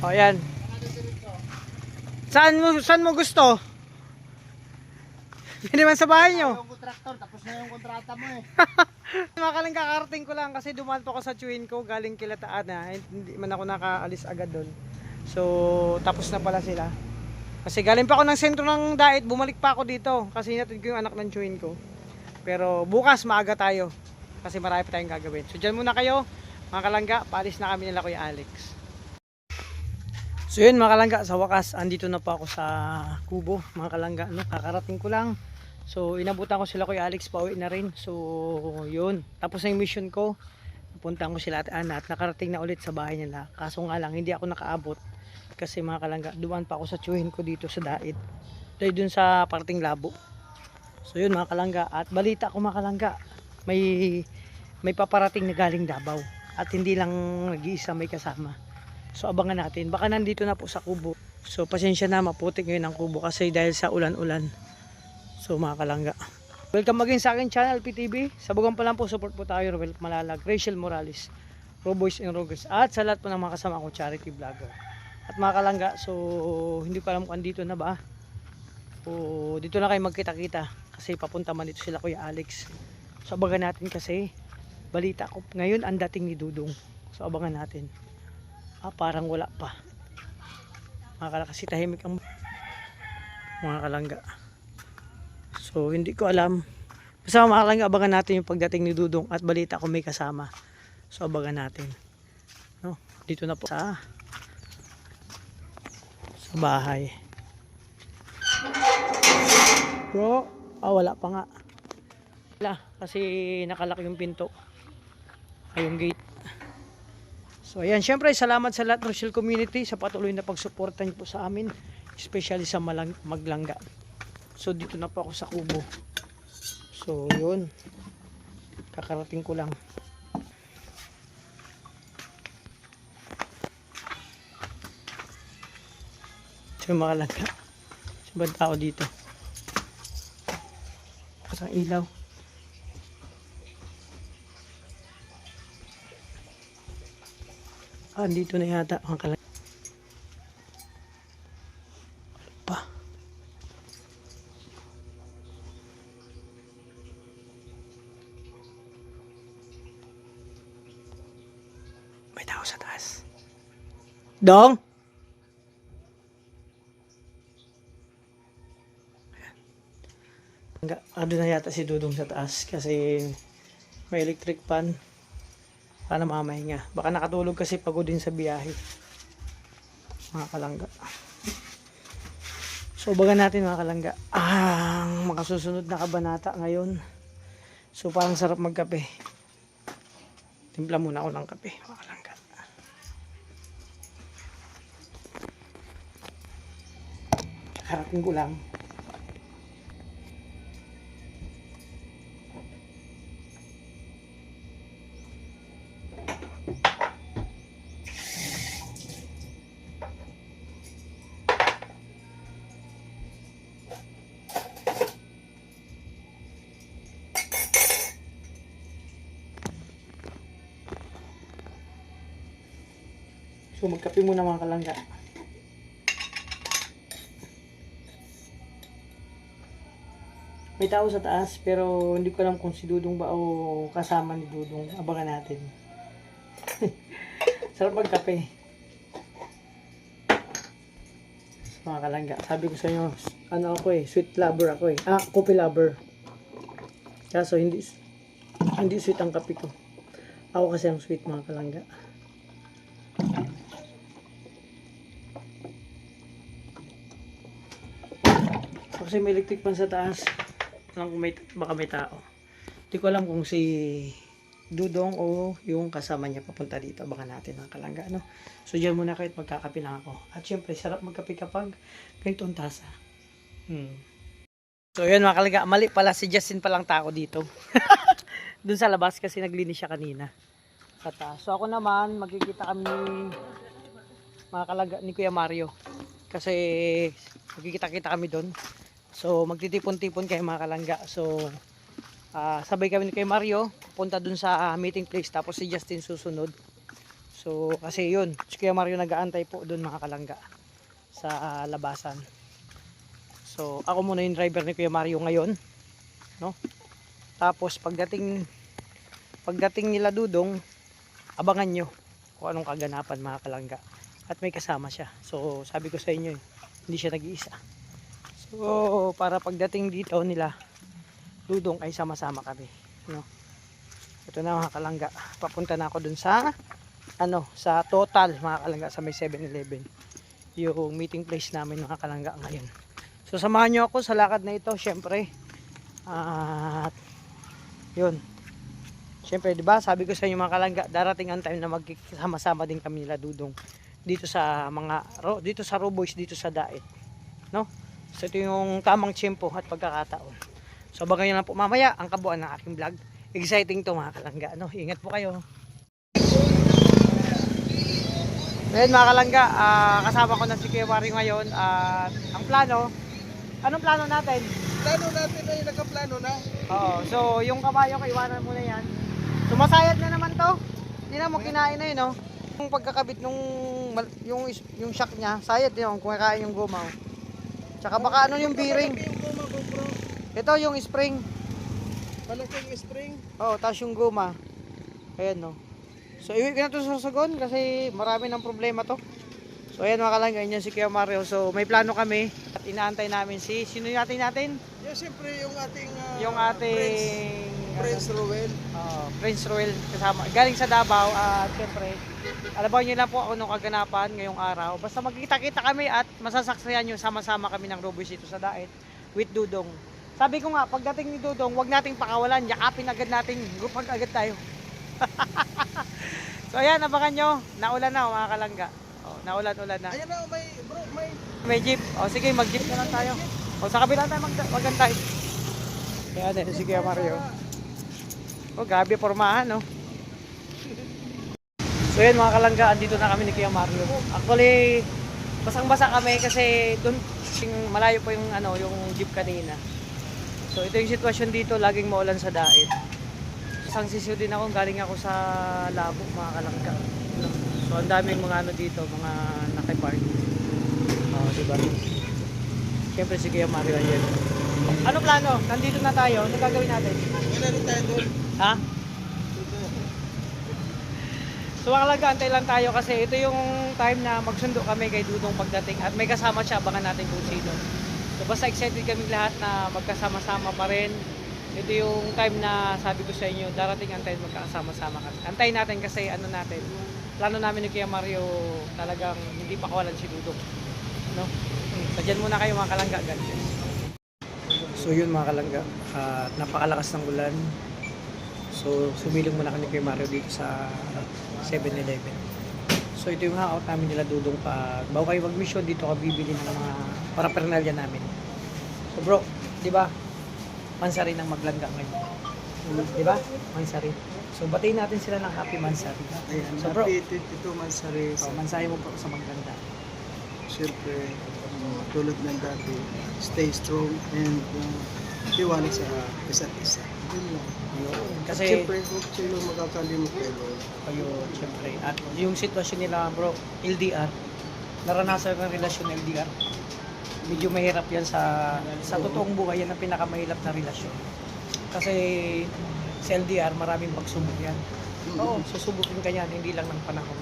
O yan. Saan mo gusto? Hindi man sa bahay nyo. Yung kontraktor, tapos na yung kontrata mo eh. Makalang kakarating ko lang kasi dumaan pa ako sa chewin ko galing Kilataan na. Hindi man ako nakaalis agad doon. So tapos na pala sila. Kasi galing pa ako ng sentro ng Dait, bumalik pa ako dito kasi hinatid ko yung anak ng chewin ko. Pero bukas maaga tayo kasi marami pa tayong gagawin. So dyan muna kayo mga kalangga, paalis na kami nila Kuya Alex. So yun mga kalangga, sa wakas andito na po ako sa Kubo mga kalangga, no? Kakarating ko lang. So inabutan ko sila Kuya Alex, pauwi na rin. So yun, tapos na yung mission ko. Napuntahan ko sila at Ana at nakarating na ulit sa bahay nila. Kaso nga lang hindi ako nakaabot kasi mga kalangga, dumaan pa ako sa tsuhin ko dito sa Dait. Dahil dun sa parting Labo. So yun mga kalangga, at balita ko mga kalangga, may paparating na galing Davao. At hindi lang nag-iisa, may kasama. So abangan natin, baka nandito na po sa Kubo. So pasensya na, maputik ngayon ang Kubo kasi dahil sa ulan-ulan. So mga kalangga, welcome again sa akin channel PTV. Sabugan pa lang po, support po tayo, Robel Malalag, Rachel Morales, Roboys and Rogers, at sa lahat po ng mga kasama ko charity vlogger. At mga kalangga, so hindi ko alam kung andito na ba o dito na kayo magkita-kita kasi papunta man dito sila Kuya Alex. So abangan natin kasi balita ko ngayon ang dating ni Dudong. So abangan natin. Parang wala pa mga kalangga kasi tahimik ang mga kalangga. So hindi ko alam, basta mga kalangga abangan natin yung pagdating ni Dudong at balita ko may kasama. So abangan natin, no? Dito na po sa bahay. Bro, wala pa nga. Wala, kasi nakalak yung pinto. Ay, yung gate. So ayan, syempre salamat sa lahat ng Rochelle community sa patuloy na pagsuporta niyo po sa amin, especially sa Maglangga. So dito na po ako sa Kubo. So yun, kakarating ko lang. So mga kalangga, sabang tao dito. Pasang ilaw. Dito na yata mga kalangga. Pa. May tao sa taas. Dong! Ado na yata si Dudong sa taas kasi may electric fan para mamahinga. Baka nakatulog kasi pagod din sa biyahe mga kalangga. So bagan natin mga kalangga ang makasusunod na kabanata ngayon. So parang sarap magkape. Timpla muna ako ng kape mga kalangga. Karating ko lang. So magkape muna mga kalangga. May tao sa taas pero hindi ko alam kung si Dudong ba o kasama ni Dudong. Abangan natin. Sarap magkape. So, mga kalangga, sabi ko sa inyo, ano ako sweet lover ako coffee lover. Kaso hindi sweet ang kape ko. Ako kasi ang sweet mga kalangga. Kasi may electric pan sa taas. Alam ko baka may tao. Hindi ko alam kung si Dudong o yung kasama niya papunta dito. Baka natin ang kalangga, no? So dyan muna kahit magkakape lang ako. At syempre sarap magkape kapag ganitong tasa. So yun mga kalangga, mali pala si Justin palang tao dito. Dun sa labas kasi naglinis siya kanina sa taas. So ako naman magkikita kami mga kalangga ni Kuya Mario. Kasi magkikita-kita kami doon. So magtitipon-tipon kayo mga kalangga. So sabay kami ni kay Mario punta dun sa meeting place, tapos si Justin susunod. So kasi yun, si Kuya Mario nag-aantay po doon mga kalangga sa labasan. So ako muna yung driver ni Kuya Mario ngayon, no? Tapos pagdating nila Dudong, abangan nyo kung anong kaganapan mga kalangga. At may kasama siya. So sabi ko sa inyo, hindi siya nag-iisa. So para pagdating dito nila Dudong ay sama-sama kami, no? Ito na mga kalangga, papunta na ako dun sa sa Total mga kalangga, sa may 7-Eleven, yung meeting place namin mga kalangga ngayon. So samahan nyo ako sa lakad na ito syempre. At yun, syempre 'di ba sabi ko sa inyo mga kalangga, darating ang time na magkasama-sama din kami nila Dudong dito sa dito sa Roboys, dito sa Daet, no? So ito yung tamang tiyempo at pagkakataon. So abangan nyo lang po mamaya ang kabuuan ng aking vlog. Exciting to mga kalangga, no? Ingat po kayo. Ngayon mga kalangga, kasama ko na si Kuya Mario ngayon. Ang plano, anong plano natin? Plano natin ay nakaplano na. Oo, so yung kabayo ko, iwanan muna yan. Sumasayad na naman to. Hindi na mo kinain na yun, no? Yung pagkakabit yung shock niya, sayad yun, kumakain yung goma. Tsaka baka ano yung bearing. Yung guma ko bro. Ito yung spring. Malaking spring. Oo, tapos yung goma. Ayan, no? So iwi ko na ito sa sagon kasi marami ng problema to. So ayan mga kalangga, yun si Kuya Mario. So may plano kami at inaantay namin sino natin? Yeah, siyempre yung ating Yung ating Prince Ruel. Prince Ruel kasama. Galing sa Davao at syempre alabaw niyo lang po ako nung kaganapan ngayong araw. Basta magkita-kita kami at masasaksihan nyo sama-sama kami ng Roboys dito sa Daet with Dudong. Sabi ko nga, pagdating ni Dudong, huwag nating pakawalan, yakapin agad natin, grupag agad tayo. So ayan, abangan nyo, naulan na mga kalangga. Naulan na. Ayan na, May jeep. Sige, mag-jeep na lang tayo. Sa kabila tayo magantay. Kaya din, si Kuya Mario. Grabe pormahan, no? So yun mga kalangga, andito na kami ni Kuya Mario. Actually, basang-basa kami kasi doon malayo po yung yung jeep kanina. So ito yung sitwasyon dito, laging maulan sa Daet. Sang sisiw din ako, galing ako sa Labo mga kalangga. So ang daming mga dito, mga nakipark. Diba? Siyempre si Kuya Mario ayan. Ano plano? Nandito na tayo, ano gagawin natin? Wala rin tayo doon. Ha? So mga kalangga, antay lang tayo kasi ito yung time na magsundo kami kay Dudong pagdating at may kasama siya, abangan natin kung sino. So basta excited kami lahat na magkasama-sama pa rin. Ito yung time na sabi ko sa inyo, darating ang time magkakasama-sama kami. Antayin natin kasi plano namin ni Kuya Mario talagang hindi pa kawalan si Dudong, no? So dyan muna kayo mga kalangga, God bless. So yun mga kalangga, napakalakas ng ulan. So sumilong muna kami ni Kuya Mario dito sa 7-Eleven. So ito yung hangout namin nila Dudong bago kayo mag-mission dito ka bibili ng mga paraphernalia namin. So bro, di ba? Mansari ng maglangga ngayon. Di ba? Mansari. So batiin natin sila ng happy Mansari. Ayan, So bro, happy 22 Mansari. mansahe mo po sa maglangga. Siyempre, tulad ng dati, stay strong and tiwala sa isa't isa. Yun lang. Yun. Kasi Siyempre, kung sino magkakalimot kay Lord. ayun, syempre. At yung sitwasyon nila bro, LDR. Naranasan ng relasyon LDR. Medyo mahirap yan sa totoong buhay, yan ang pinakamahirap na relasyon. Kasi sa LDR, maraming pagsubok yan. Oo, susubukin ka yan, hindi lang ng panahon.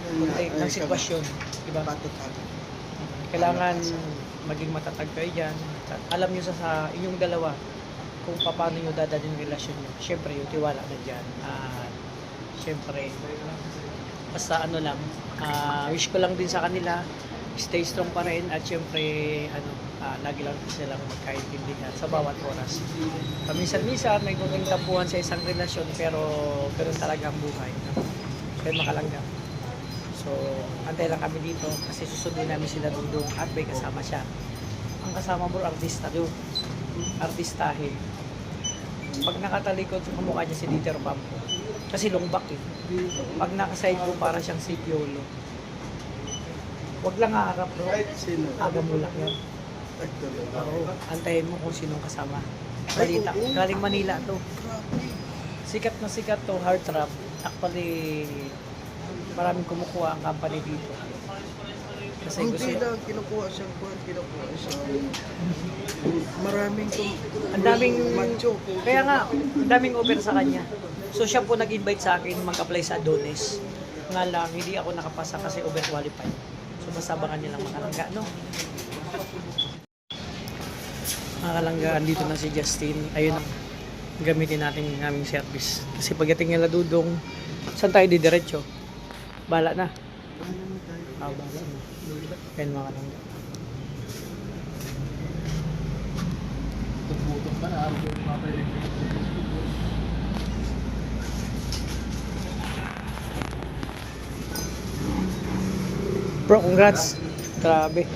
Kundi ng sitwasyon. Diba? Patut-patut. Kailangan maging matatag kayo dyan. At alam nyo sa inyong dalawa kung paano nyo dadalhin yung relasyon nyo. Siyempre, yung tiwala na dyan. At siyempre, basta wish ko lang din sa kanila, stay strong pa rin at syempre lagi lang silang magkaintindihan sa bawat oras. Paminsan-minsan may kunting tampuhan sa isang relasyon pero ganoon talaga ang buhay. Kaya makalangga. So antay lang kami dito kasi susundin namin sila Dudong at may kasama siya. Ang kasama bro, artista doon. Artistahe. Pag nakatalikod sa kamukha niya si Dieter Pampo. Kasi longbak eh. Pag nakaside ko para siyang si Piolo. Huwag lang haharap bro. Sino? Aga mo lang yan. Actor. Oo. Antayin mo kung sinong kasama. Balita. Galing Manila to. Sikat na sikat to, heartthrob. Actually, maraming kumukuha ang company dito. Kasi gusto Hindi lang, kinukuha siyang kuhan, kinukuha siyang maraming ang daming macho. kaya nga ang daming offer sa kanya. So siya po nag-invite sa akin mag-apply sa Adonis. Nga lang hindi ako nakapasa kasi overqualified. So basta abangan niyo lang mga kalangga, no? Mga kalangga, andito na si Justin. Ayun ang gamitin natin yung aming service. Kasi pagdating nila Dudong, saan tayo didiretso? Bala na. Bala na. Ayun mga kalangga. Bro, congrats. Grabe.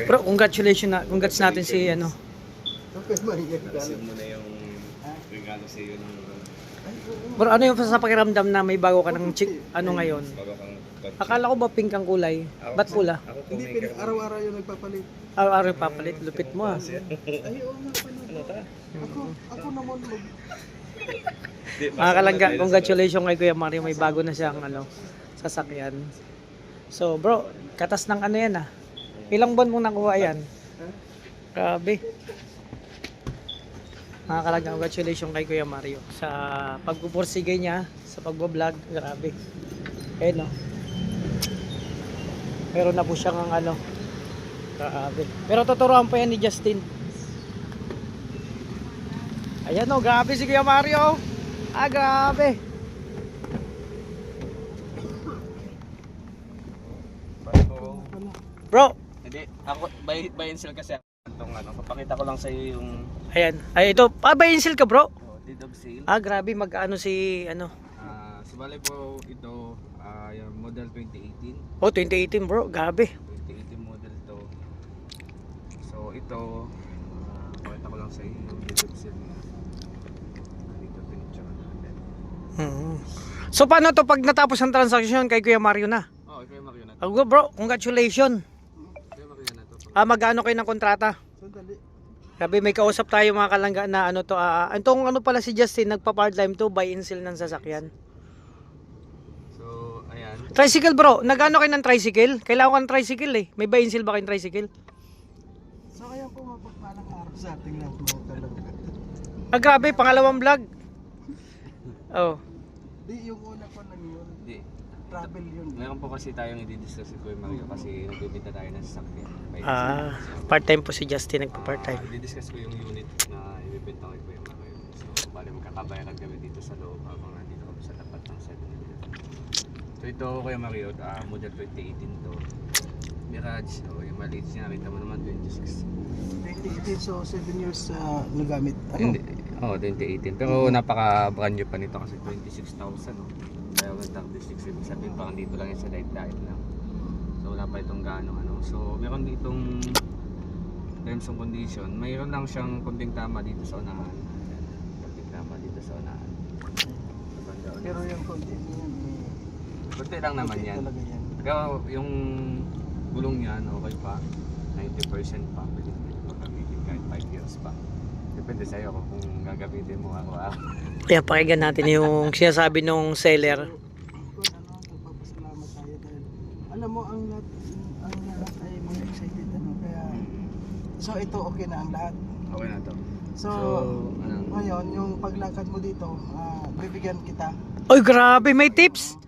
Bro, congrats natin si ano. Okay, marigat ka. Nasin mo na yung regalo sa iyo ng Bro, ano yung sa pakiramdam na may bago ka ng chick, ano ngayon? bago kang kotse. Akala ko ba pink ang kulay? Ba't pula? Ako po Hindi, may araw-araw yung nagpapalit. Araw-araw papalit, lupit mo ah. Ay, oo nga pala. Ano ta? Ako naman Mga kalangga, congratulations kay Kuya Mario, may bago na siyang ano, sasakyan. So bro, katas ng ano yan ah. Ilang buwan mong nakuha yan? Grabe. Mga kalangga, congratulations kay Kuya Mario sa pagpupursige niya, sa pagbablog, grabe. Ayun no. Meron na po siyang ang ano, grabe. Pero tuturuan pa yan ni Justin. Ayan o, grabe si Kuya Mario. Ah, grabe. Bro, Hindi, ako buy and sell kasi itong ano, papakita ko lang sa iyo yung ayan. Ay, ito. Ah, ba-insil ka bro? deed of sale. Ah, grabe. Magkano si, ano? Subali po ito yung model 2018. Oh, 2018 bro. Grabe. 2018 model to. So ito, pakita ko lang sa iyo yung deed of sale niya. Dito pinitsura natin. So, paano to pag natapos ang transaction kay Kuya Mario na? Oh, ikaw yung Mario na to. Ah, bro, congratulations. Ikaw yung Mario na to. Ah, magkano kayo ng kontrata? Sandali. Sabi may kausap tayo mga kalangga na ano to, itong ano pala si Justin, nagpa-part-time to, buy and sell ng sasakyan. So, ayan. Tricycle bro, nagano kayo ng tricycle? Kailangan ko ng tricycle eh. May buy and sell ba kayong tricycle? So, kaya po mapagpalang araw sa ating lahat mga talaga. Ah, grabe, pangalawang vlog. Oh. Di, yung una ko lang yun. Hindi. Travel yun. Meron po kasi tayong i-discuss si Kuya Mario kasi nagbibenta tayo ng sasakyan. Ah, part-time po si Justin, nagpa-part-time. I-discuss ko yung unit na ibibenta kay Kuya Mario. So, bali magkakabayaran kami dito sa loob habang nandito kami sa tapat ng 7-Eleven. So, ito Kuya Mario, model 2018 to. Mirage, so yung maliit niya, nakita mo naman 26. 2018, so 7 years nagamit. Ano? Hindi, 2018. Pero napaka-brand new pa nito kasi 26,000. No? Kaya 136, ibig sabihin parang dito lang yung sa light lang. So wala pa itong gaano ano. So meron ditong terms and condition. Mayroon lang siyang konting tama dito sa unahan. Konting tama dito sa unahan. Pero yung content niyan, Kunti lang naman content yan. talaga yan. Pero yung gulong niyan okay pa. 90% pa. Pwede gagamitin kahit 5 years pa. Depende sa'yo kung gagamitin mo araw-araw. Kaya pakinggan natin yung sinasabi nung seller. Nagpapasalamat tayo dahil alam mo ang lahat ay mga excited kaya so ito okay na ang lahat. Okay na to. So, ano? ngayon yung paglakad mo dito, bibigyan kita Oy, grabe, may tips.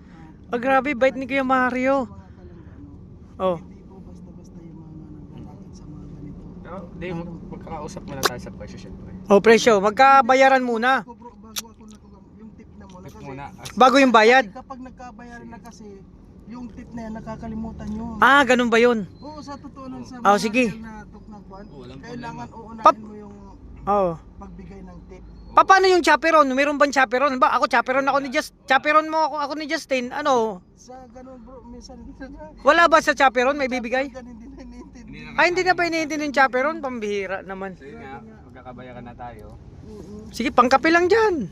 Oh, grabe, bait ni Kuya Mario. mga kalangga Oh. hindi po basta-basta yung mga naglalakad sa mga ganito. Pero di, magkakausap muna tayo sa presyo syempre. Oh, presyo, magkabayaran muna. Ako bro, bago ako yung tip na muna Tip kasi muna. Bago yung bayad. kapag nagkabayaran na kasi yung tip na yan nakakalimutan nyo. Ah, ganun ba yun? Oo, sa totoo lang sa Oh, sige. real na tuknagwan, Walang kailangan problema. uunahin mo yung Oh. pagbigay ng tip. Paano yung chaperon? Meron bang chaperon? Ba, ako chaperon ako ni chaperon mo ako ni Justin. Ano? Sa ganun bro, minsan Wala ba sa chaperon may bibigay? Dyan hindi na iniintindi. Ay, hindi na ba iniintindi yung chaperon? Pambihira naman. So yun nga, magkakabayaran na tayo. Sige, pangkapi lang dyan.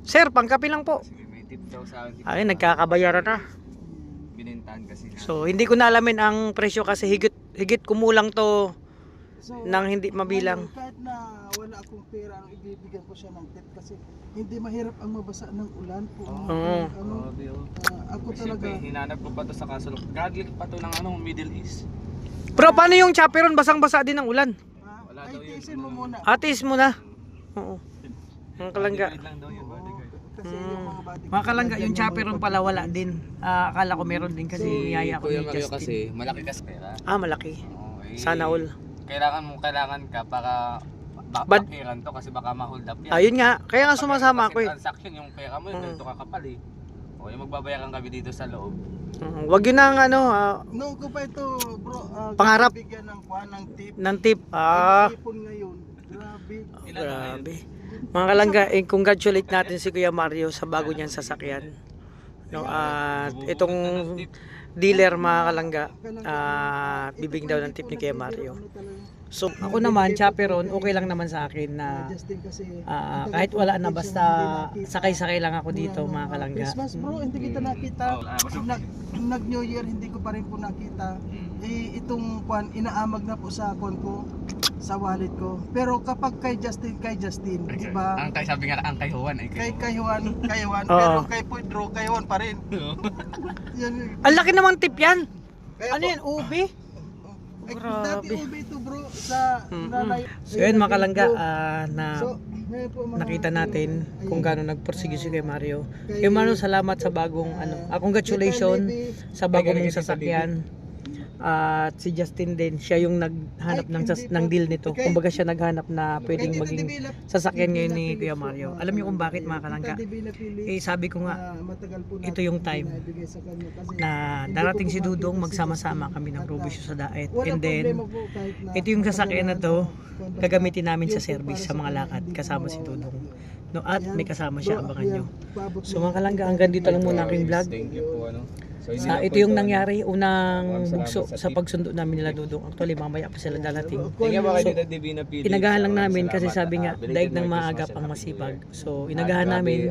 Sir, pangkapi lang po. Sige, may tip daw sa akin. Ay, nagkakabayaran na. Binintahan kasi nga. So, hindi ko na alamin ang presyo kasi higit kumulang to So, nang hindi mabilang. kahit na wala akong pera, ibibigyan ko siya ng tip kasi hindi mahirap ang mabasa ng ulan po. Oo. Grabe, oh. Ako Siyempre, talaga, hinanap ko pa to sa kasulok. Godly pa to ng Middle East. Pero paano yung chaperon? Basang-basa din ng ulan. Wala ay daw yun. tiisin mo muna. Atis mo na. Oo. Mga kalangga. Bodyguard lang daw yun, bodyguard. Kasi yung mga body Mga kalangga, yung chaperon pala wala din. Akala ko meron din kasi yaya ko Kuya ni Mario Justin. kasi malaki kasi pera. Malaki. Oo, Sana all. Kailangan ka para Bad- bakiran to kasi baka ma-hold up yan. Ayun nga, kaya nga sumasama ako Kasi eh. transaction, yung pera mo, yung ganito kakapal eh. O, yung magbabayaran kami dito sa loob. Wag yun ang Noong ko pa ito, bro, Pangarap. bigyan ng kuha ng tip. ng tip. Ipon ngayon. Grabe. Grabe. Mga kalangga, congratulate natin si Kuya Mario sa bago niyang sasakyan. No, at itong dealer mga kalangga, bibigyan daw ng tip ni Kuya Mario. So ako naman, chaperon, okay lang naman sa akin na Justin kasi kahit wala na basta sakay-sakay lang ako dito mga kalangga. Christmas bro, hindi kita nakita. Oh, Nag New Year hindi ko pa rin po nakita. Itong kwan inaamag na po sa kwan ko, sa wallet ko. Pero kapag kay Justin, di ba? Ang kay sabi nga, ang kay Juan ay Kay Juan, Oo. pero kay Pedro, kay Juan pa rin. Yan, Ang laki naman tip yan. kaya Ano po, yan, ubi? dati Grabe. ube ito bro sa nanay. So yun mga kalangga, na So, ngayon po, mga nakita natin ayun. kung gaano nagpursige si Kuya Mario. Kuya Mario, salamat sa bagong congratulations sa bagong mong sasakyan. At si Justin din, siya yung naghanap ng deal nito. Kumbaga siya naghanap na pwedeng maging sasakyan ngayon ni Kuya Mario. Alam niyo kung bakit mga kalangga? Sabi ko nga, ito yung time na darating si Dudong, magsama-sama kami ng Robisyo sa Daet. And then, ito yung sasakyan na to, gagamitin namin sa service sa mga lakad kasama si Dudong. No, at may kasama siya, abangan nyo. So mga kalangga, hanggang dito lang muna aking vlog. Thank you po ano. So, Ito yung nangyari, unang bugso sa pagsundo namin nila Dudong. Actually, mamaya pa sila darating. Tingnan mo So, kay Tita Divina Pili. Inagahan lang namin kasi sabi nga, daig ng maagap ang masipag. So, inagahan namin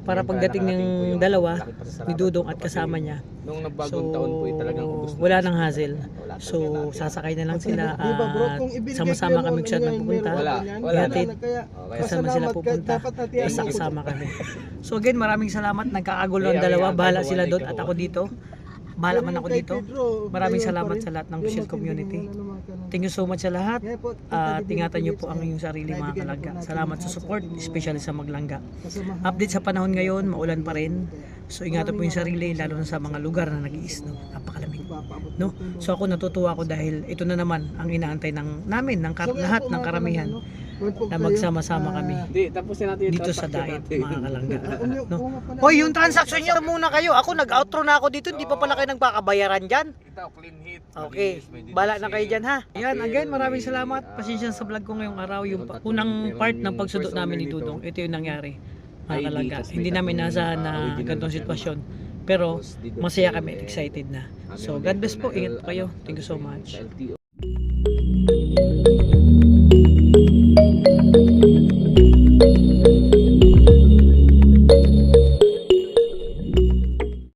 para pagdating ng dalawa, ni Dudong at kasama niya. Nung So, nagbagong taon po, talagang ubos na. wala nang hassle. So, sasakay na lang sila at sama-sama kami kung saan pupunta. Wala. Ihatid. Kasama sila pupunta. Basta Basta kasama kami. So again, maraming salamat. Nagkakagulo ang dalawa. Bahala sila doon at ako dito. Bahala man ako dito. Maraming salamat sa lahat ng Bushel community. Thank you so much sa lahat. At ingatan nyo po ang inyong sarili mga kalangga. Salamat sa support, especially sa maglangga. Update sa panahon ngayon, maulan pa rin. So ingatan po yung sarili, lalo na sa mga lugar na nag-i-snow. Napakalamiig. No? So ako natutuwa ko dahil ito na naman ang inaantay namin, lahat ng karamihan na magsama-sama kami Hindi, tapusin natin dito sa Daet, mga kalangga. No? Hoy, yung transaction nyo muna kayo. Ako nag-outro na ako dito, hindi pa pala kayo nagpakabayaran dyan. Ito, clean hit. Okay, bala na kayo dyan ha. Yan, again, maraming salamat. Pasensya sa vlog ko ngayong araw. Yung unang part ng pagsundo namin ni Dudong, ito yung nangyari. Mga kalangga, hindi namin nasahan na ganitong sitwasyon. Pero masaya kami at excited na. So God bless po, ingat po kayo. Thank you so much.